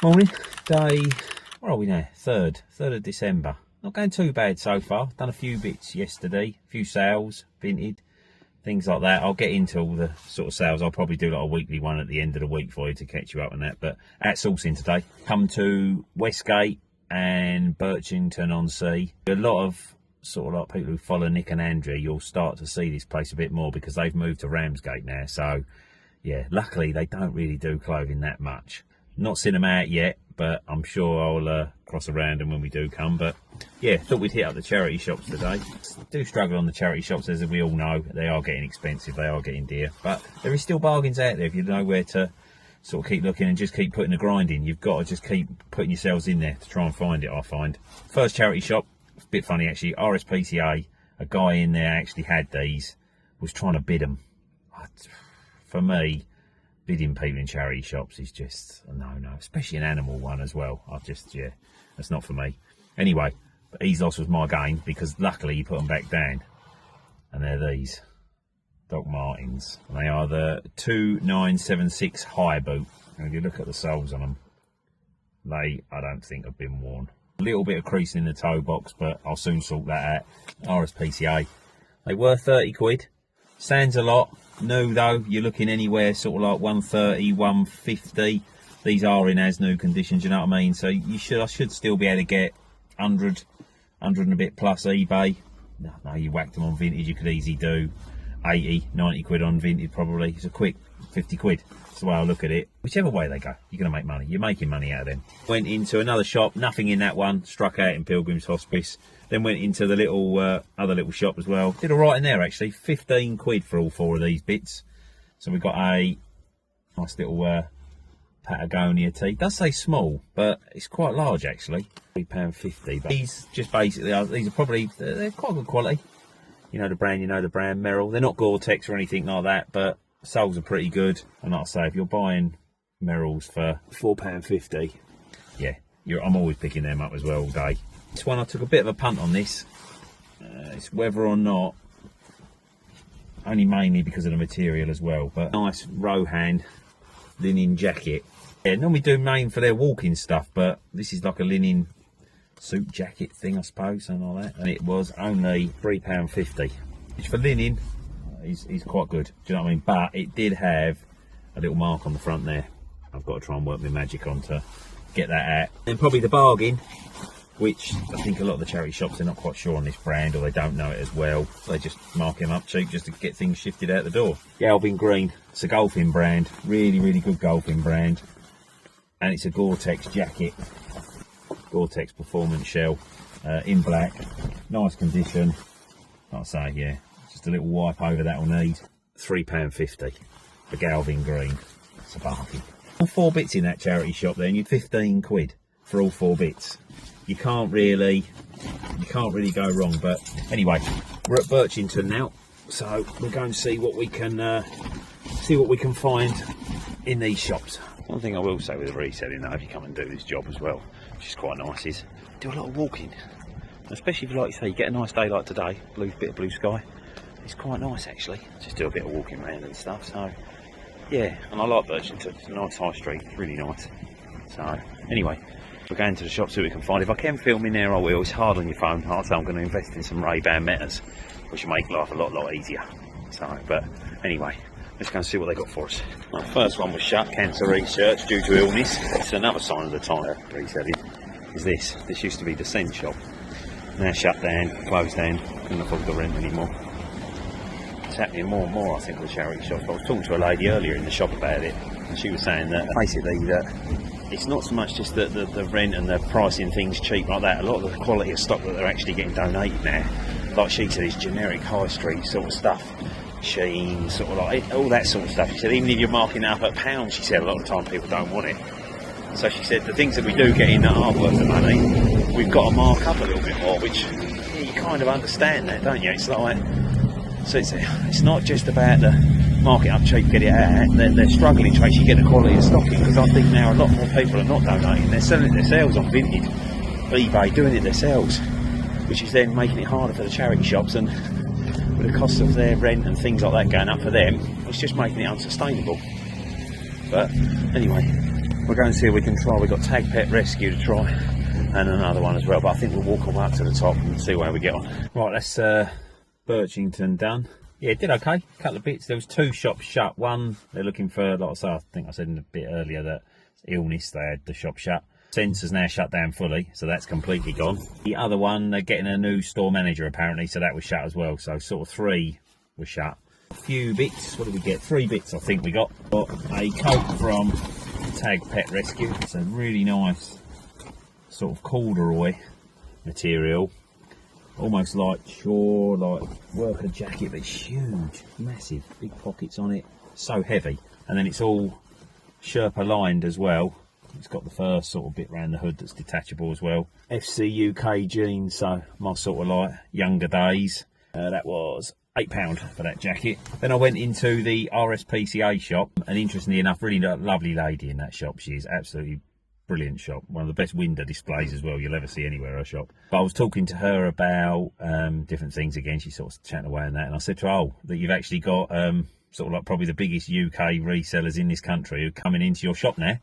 Morning, day, where are we now? 3rd of December. Not going too bad so far. Done a few bits yesterday, a few sales, vinted, things like that. I'll get into all the sort of sales. I'll probably do like a weekly one at the end of the week for you to catch you up on that. But at sourcing today, come to Westgate and Birchington-on-Sea. A lot of sort of like people who follow Nick and Andrew, you'll start to see this place a bit more because they've moved to Ramsgate now. So yeah, luckily they don't really do clothing that much. Not seen them out yet, but I'm sure I'll cross around them when we do come. But yeah, thought we'd hit up the charity shops today. Do struggle on the charity shops, as we all know. They are getting expensive, they are getting dear. But there is still bargains out there if you know where to sort of keep looking and just keep putting the grind in. You've got to just keep putting yourselves in there to try and find it, I find. First charity shop, it's a bit funny actually, RSPCA, a guy in there actually had these, was trying to bid them. For me, bidding people in charity shops is just a no, especially an animal one as well. Yeah, that's not for me. Anyway, but his loss was my gain because luckily he put them back down. And they're these Doc Martens. And they are the 2976 high boot. And if you look at the soles on them, I don't think have been worn. A little bit of creasing in the toe box, but I'll soon sort that out. RSPCA. They were 30 quid. Sounds a lot. New though, you're looking anywhere sort of like 130, 150. These are in as new conditions, you know what I mean? So I should still be able to get 100 and a bit plus eBay. No, you whacked them on vintage, you could easily do 80, 90 quid on vintage probably. It's a quick 50 quid. That's the way I look at it. Whichever way they go, you're going to make money. You're making money out of them. Went into another shop, nothing in that one. Struck out in Pilgrim's Hospice. Then went into the little other little shop as well. Did all right in there actually. 15 quid for all 4 of these bits. So we've got a nice little Patagonia tee. It does say small, but it's quite large actually. £3.50. But these just basically these are probably, they're quite good quality. You know the brand, Merrell. They're not Gore-Tex or anything like that, but soles are pretty good. And like I say, if you're buying Merrells for £4.50, yeah, I'm always picking them up as well all day. This one I took a bit of a punt on this. It's whether or not, only mainly because of the material as well, but nice Rohan linen jacket. Yeah, normally do main for their walking stuff, but this is like a linen suit jacket thing, I suppose, something like that. And it was only £3.50, which for linen is quite good. Do you know what I mean? But it did have a little mark on the front there. I've got to try and work my magic on to get that out. And probably the bargain, which I think a lot of the charity shops are not quite sure on this brand, or they don't know it as well. They just mark them up cheap just to get things shifted out the door. Galvin Green, it's a golfing brand, really good golfing brand, and it's a Gore-Tex jacket, Gore-Tex Performance Shell, in black, nice condition. Like I say, yeah, just a little wipe over that will need. £3.50 for Galvin Green. It's a bargain. All 4 bits in that charity shop there, and you're 15 quid for all 4 bits. You can't really go wrong. But anyway, we're at Birchington now, so we'll go and see what we can find in these shops. One thing I will say with the reselling, though, if you come and do this job as well, which is quite nice, is do a lot of walking, especially if, like you say, you get a nice day like today, bit of blue sky. It's quite nice actually, just do a bit of walking around and stuff. So yeah, and I like Birchington. It's a nice high street, really nice. So anyway, we're going to the shop, see what we can find. If I can film in there, I will. It's hard on your phone. I'll say I'm going to invest in some Ray-Ban Metas, which will make life a lot easier. So, but anyway, let's go and see what they got for us. Well, the first one was shut, cancer research due to illness. It's another sign of the time reselling. Is this? This used to be the Scent shop. Now shut down, closed down. Couldn't afford the rent anymore. It's happening more and more, I think, with charity shops. I was talking to a lady earlier in the shop about it, and she was saying that basically that it's not so much just the rent and the pricing things cheap like that. A lot of the quality of stock that they're actually getting donated now, like she said, is generic high street sort of stuff. Sheen, sort of like all that sort of stuff. She said even if you're marking it up at pounds, she said a lot of the time people don't want it. So she said the things that we do get in that aren't worth the money, we've got to mark up a little bit more, which yeah, you kind of understand that, don't you? It's like, so it's not just about the mark it up cheap, get it out. They're struggling to actually get the quality of stocking, because I think now a lot more people are not donating. They're selling it themselves on Vinted, eBay, doing it themselves, which is then making it harder for the charity shops, and with the cost of their rent and things like that going up for them, it's just making it unsustainable. But anyway, We'll go and see if we can try. We've got Tag Pet Rescue to try, and another one as well, but I think we'll walk all up to the top and see where we get on. Right, that's Birchington done. Yeah, it did okay. A couple of bits. There was 2 shops shut. One, they're looking for, like I say, I think I said in a bit earlier that illness, they had the shop shut. Sense is now shut down fully, so that's completely gone. The other one, they're getting a new store manager apparently, so that was shut as well. So sort of 3 were shut. A few bits. What did we get? 3 bits I think we got. Got a coat from Tag Pet Rescue. It's a really nice sort of corduroy material, almost like shore, like worker jacket, but it's huge, massive, big pockets on it, so heavy. And then it's all Sherpa lined as well. It's got the first sort of bit around the hood that's detachable as well. FC UK jeans, so my sort of like younger days. That was £8 for that jacket. Then I went into the RSPCA shop, and interestingly enough, really lovely lady in that shop. She is absolutely brilliant shop. One of the best window displays as well you'll ever see anywhere, her shop. But I was talking to her about different things again. She sort of chatting away on that, and I said to her, oh, that you've actually got sort of like probably the biggest UK resellers in this country who are coming into your shop now.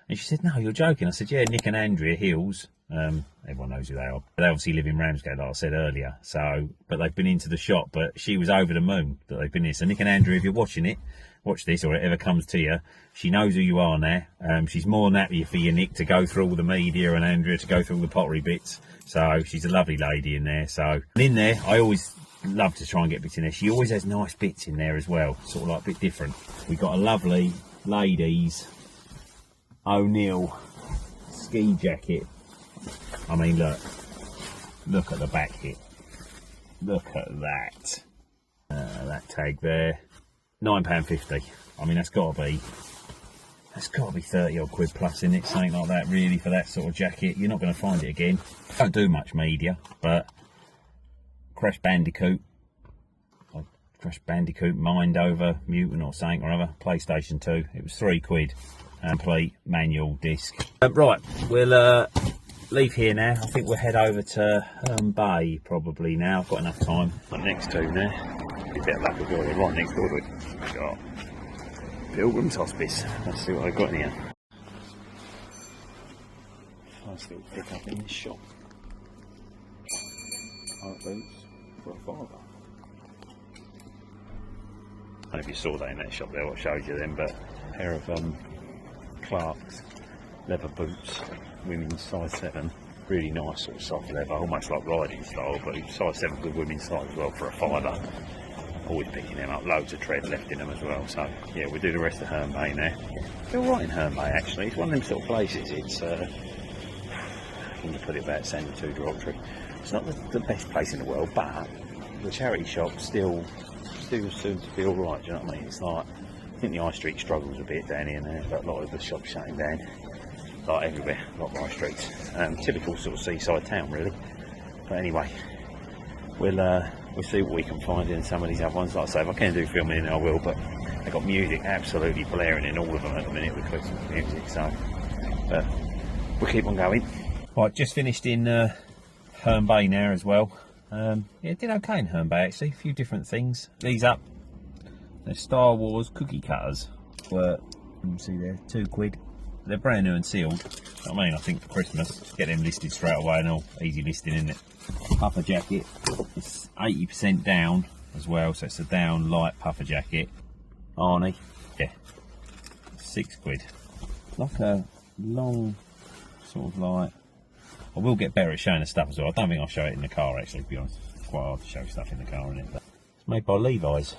And she said, no, you're joking. I said, yeah, Nick and Andrea Hills. Everyone knows who they are. They obviously live in Ramsgate, like I said earlier. So, but they've been into the shop, but she was over the moon that they've been in. So Nick and Andrea, if you're watching it, watch this, or it ever comes to you, she knows who you are now. She's more than happy for you, Nick, to go through all the media, and Andrea to go through all the pottery bits. So she's a lovely lady in there. So in there, I always love to try and get bits in there. She always has nice bits in there as well, sort of like a bit different. We've got a lovely ladies O'Neill ski jacket. I mean, look at the back here. Look at that. That tag there, £9.50. I mean, that's got to be 30 odd quid plus in it, something like that. Really, for that sort of jacket, you're not going to find it again. Don't do much media, but Crash Bandicoot, Mind Over Mutant or something or other, PlayStation 2. It was £3. Complete manual disc. Right, we'll leave here now. I think we'll head over to Herne Bay probably now. I've got enough time. I'm next to now. A bit of luck as well. They're right next door to it. We've got Pilgrim's Hospice. Let's see what I've got in here. Nice little pick up in this shop. Art boots for a £5. I don't know if you saw that in that shop there, what showed you then, but a pair of Clark's leather boots, women's size 7, really nice sort of soft leather, almost like riding style, but size 7 good women's size as well for a £5. Always picking them up, loads of tread left in them as well. So yeah, we'll do the rest of Herne Bay now. It's alright in Herne Bay actually. It's one of them sort of places. It's I can put it about Sandy 2 Derogatory. It's not the best place in the world, but the charity shop still seems to be alright. Do you know what I mean? It's like, I think the High Street struggles a bit down here now, but a lot of the shops shutting down, like everywhere, a lot of high streets. Typical sort of seaside town really. But anyway, we'll see what we can find in some of these other ones. Like I say, if I can do filming in, I will, but they've got music absolutely blaring in all of them at the minute with clips of music, so but we'll keep on going. Right, just finished in Herne Bay now as well. Yeah, it did okay in Herne Bay actually, a few different things. These up, they're Star Wars cookie cutters, were, you can see there, £2. They're brand new and sealed. I mean, I think for Christmas, get them listed straight away and all, easy listing, isn't it? Puffer jacket, it's 80% down as well, so it's a down light puffer jacket. Arnie, yeah, £6. Like a long, sort of like, I will get better at showing the stuff as well. I don't think I'll show it in the car actually, to be honest. It's quite hard to show stuff in the car, isn't it? But it's made by Levi's.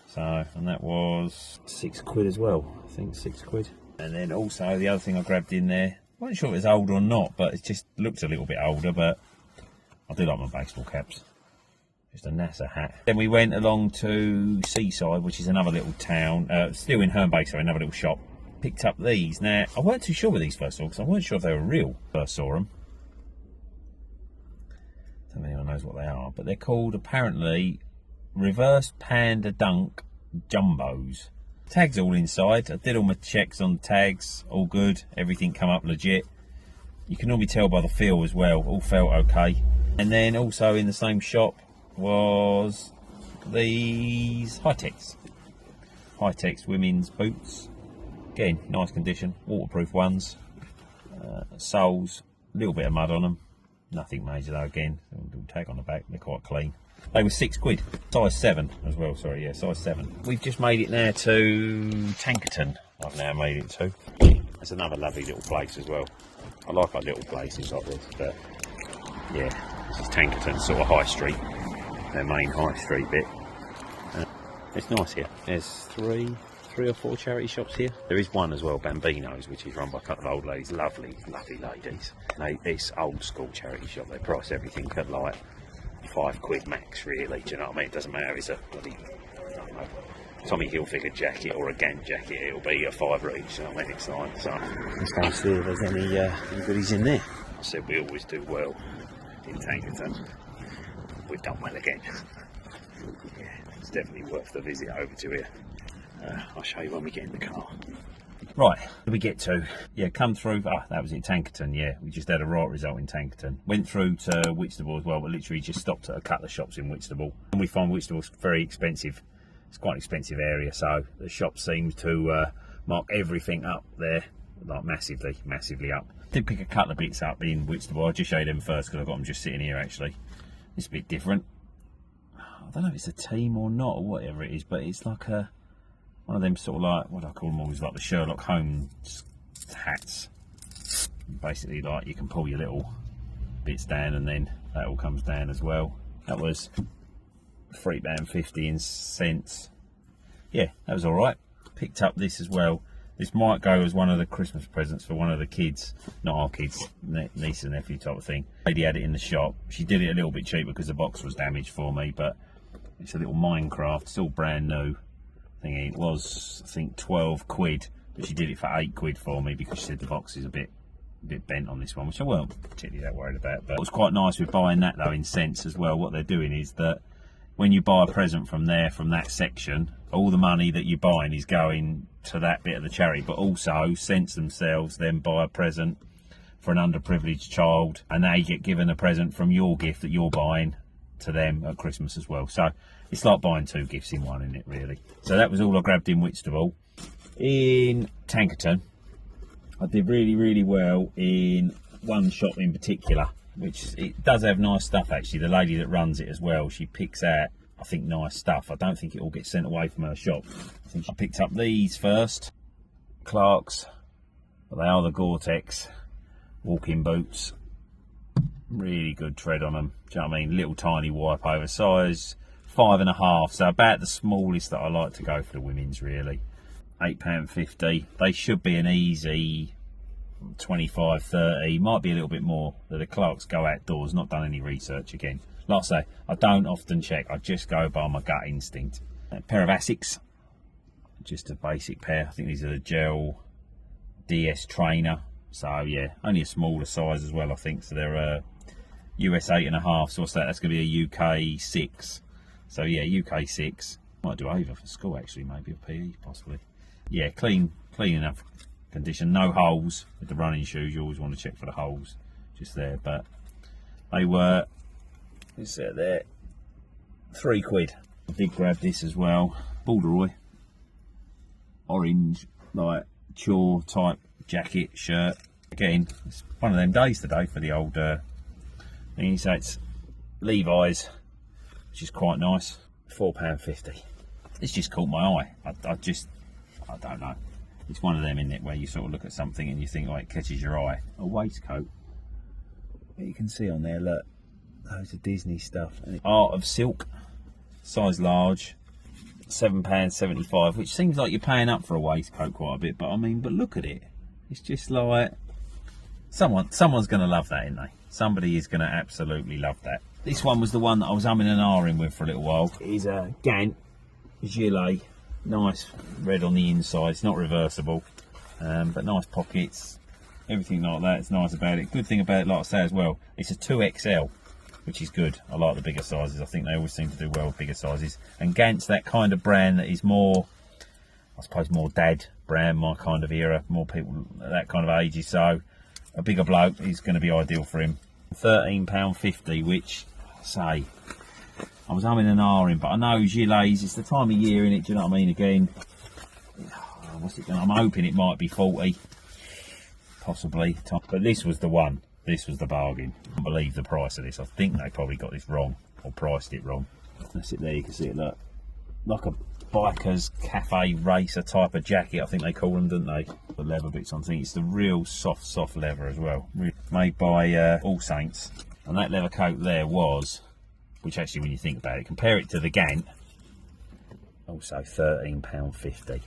So, and that was £6 as well. I think £6. And then also the other thing I grabbed in there, I wasn't sure if it was old or not, but it just looked a little bit older, but I do like my baseball caps. Just a NASA hat. Then we went along to Seaside, which is another little town, still in Herne Bay, so another little shop. Picked up these. Now, I weren't too sure with these first of all, because I weren't sure if they were real first saw them. I don't know if anyone knows what they are, but they're called apparently Reverse Panda Dunk Jumbos. Tags all inside. I did all my checks on the tags, all good, everything come up legit. You can normally tell by the feel as well, all felt okay. And then also in the same shop was these Hi-Tex women's boots. Again, nice condition, waterproof ones. Soles, a little bit of mud on them. Nothing major though, again. A little tag on the back, they're quite clean. They were £6. Size 7 as well, sorry, yeah, size 7. We've just made it now to Tankerton. I've now made it to. It's another lovely little place as well. I like our little places like this, but yeah, this is Tankerton, sort of high street. Their main high street bit. It's nice here. There's three or four charity shops here. There is one as well, Bambino's, which is run by a couple of old ladies, lovely ladies. It's old school charity shop. They price everything at like £5 max, really. Do you know what I mean? It doesn't matter if it's a bloody, I don't know, Tommy Hilfiger jacket or a Gant jacket. It'll be a £5 each. You know what I mean? It's like, so let's go and see if there's any goodies in there. I said we always do well in Tankerton. We've done well again. Yeah, it's definitely worth the visit over to here. I'll show you when we get in the car. Right, did we get to? Yeah, come through. That was in Tankerton, yeah. We just had a right result in Tankerton. Went through to Whitstable as well, but literally just stopped at a couple of shops in Whitstable. And we find Whitstable's very expensive. It's quite an expensive area, so the shop seems to mark everything up there, like massively up. Did pick a couple of bits up in Whitstable. I'll just show you them first because I've got them just sitting here actually. It's a bit different. I don't know if it's a team or not or whatever it is, but it's like one of them sort of like, what do I call them always, like the Sherlock Holmes hats. Basically like you can pull your little bits down and then that all comes down as well. That was £3.50 in cents. Yeah, that was alright. Picked up this as well. This might go as one of the Christmas presents for one of the kids, not our kids, niece and nephew type of thing. Lady had it in the shop. She did it a little bit cheaper because the box was damaged for me, but it's a little Minecraft, it's all brand new thingy. It was, I think, £12, but she did it for £8 for me because she said the box is a bit bent on this one, which I weren't particularly that worried about. But it was quite nice with buying that though in cents as well. What they're doing is that when you buy a present from there, from that section, all the money that you're buying is going to that bit of the charity, but also cents themselves then buy a present for an underprivileged child and they get given a present from your gift that you're buying to them at Christmas as well. So it's like buying two gifts in one, isn't it, really? So that was all I grabbed in Whitstable. In Tankerton, I did really well in one shop in particular, which it does have nice stuff actually. The lady that runs it as well, she picks out, I think, nice stuff. I don't think it all gets sent away from her shop. I think I picked up these first, Clarks, but they are the Gore-Tex walking boots. Really good tread on them. Do you know what I mean? Little tiny wipe over, size 5.5, so about the smallest that I like to go for the women's really. £8.50. They should be an easy 25, 30, might be a little bit more. The Clarks go outdoors, not done any research again. Like I say, I don't often check, I just go by my gut instinct. A pair of Asics, just a basic pair. I think these are the Gel DS Trainer. So yeah, only a smaller size as well, I think. So they're US 8.5, so what's that? That's going to be a UK 6. So yeah, UK 6. Might do over for school actually, maybe a PE possibly. Yeah, clean enough condition. No holes with the running shoes. You always want to check for the holes just there. But they were, let's see there, £3. I did grab this as well. Borderoy, orange, like chore type jacket, shirt. Again, it's one of them days today for the old thingy. So it's Levi's, which is quite nice. £4.50. It's just caught my eye. I don't know. It's one of them, isn't it, where you sort of look at something and you think, oh, it catches your eye. A waistcoat. But you can see on there, look, loads of Disney stuff. And Art of Silk, size large, £7.75, which seems like you're paying up for a waistcoat quite a bit. But I mean, but look at it. It's just like, someone's going to love that, isn't they? Somebody is going to absolutely love that. This one was the one that I was umming and ahhing with for a little while. It is a Gant gilet. Nice red on the inside. It's not reversible, but nice pockets, everything like that. It's nice about it. Good thing about it, like I say as well, it's a 2XL, which is good. I like the bigger sizes. I think they always seem to do well with bigger sizes. And Gant's that kind of brand that is more, I suppose, more dad brand, my kind of era, more people that kind of age. So a bigger bloke is going to be ideal for him. £13.50, which, say, I was umming and ahhing, but I know gilets, it's the time of year, innit, do you know what I mean? Again, what's it? I'm hoping it might be 40, possibly. But this was the one. This was the bargain. I can't believe the price of this. I think they probably got this wrong or priced it wrong. That's it there. You can see it. Look, like a biker's cafe racer type of jacket. I think they call them, don't they? The leather bits on. I think it's the real soft leather as well. Made by All Saints. And that leather coat there was, which actually, when you think about it, compare it to the Gant. Also £13.50.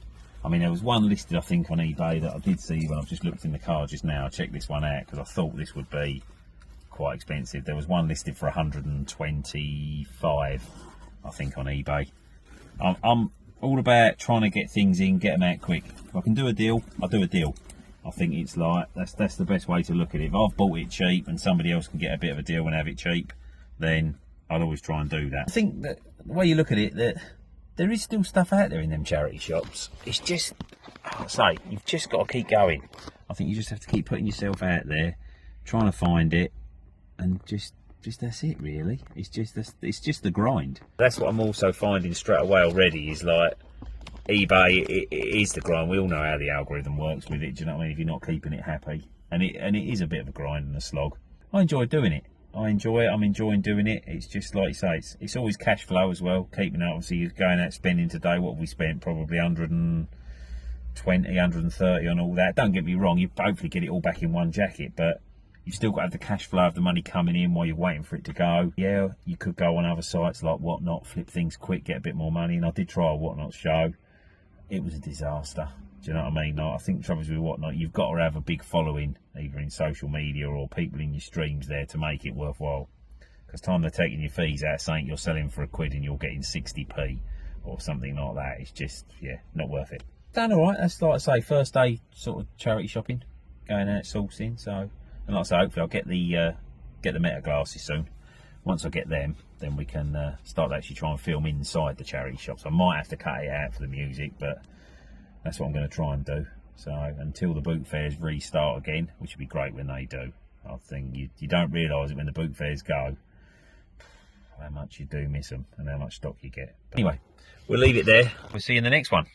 I mean, there was one listed, I think, on eBay that I did see when I've just looked in the car just now. I checked this one out because I thought this would be quite expensive. There was one listed for 125, I think, on eBay. I'm all about trying to get things in, get them out quick. If I can do a deal, I'll do a deal. I think it's like, that's the best way to look at it. If I've bought it cheap and somebody else can get a bit of a deal and have it cheap, then I'd always try and do that. I think that the way you look at it, that there is still stuff out there in them charity shops. It's just, I say, you've just got to keep going. I think you just have to keep putting yourself out there, trying to find it, and just that's it really. It's just the grind. That's what I'm also finding straight away already, is like eBay, it is the grind. We all know how the algorithm works with it, do you know what I mean? If you're not keeping it happy, and it is a bit of a grind and a slog. I enjoy doing it. I enjoy it. I'm enjoying doing it. It's just like you say, it's always cash flow as well. Keeping out, obviously, going out spending today. What have we spent? Probably 120, 130 on all that. Don't get me wrong, you hopefully get it all back in one jacket, but you've still got to have the cash flow of the money coming in while you're waiting for it to go. Yeah, you could go on other sites like Whatnot, flip things quick, get a bit more money. And I did try a Whatnot show. It was a disaster. Do you know what I mean? I think the trouble is with Whatnot, you've got to have a big following, either in social media or people in your streams there, to make it worthwhile. Because time they're taking your fees out, saying you're selling for £1 and you're getting 60p or something like that, it's just, yeah, not worth it. Done all right. That's like I say, first day sort of charity shopping, going out sourcing. So, and like I say, hopefully I'll get the Meta glasses soon. Once I get them, then we can start to actually try and film inside the charity shops. I might have to cut it out for the music, but that's what I'm going to try and do. So until the boot fairs restart again, which would be great when they do. I think you don't realise it when the boot fairs go, how much you do miss them and how much stock you get. But anyway, we'll leave it there. We'll see you in the next one.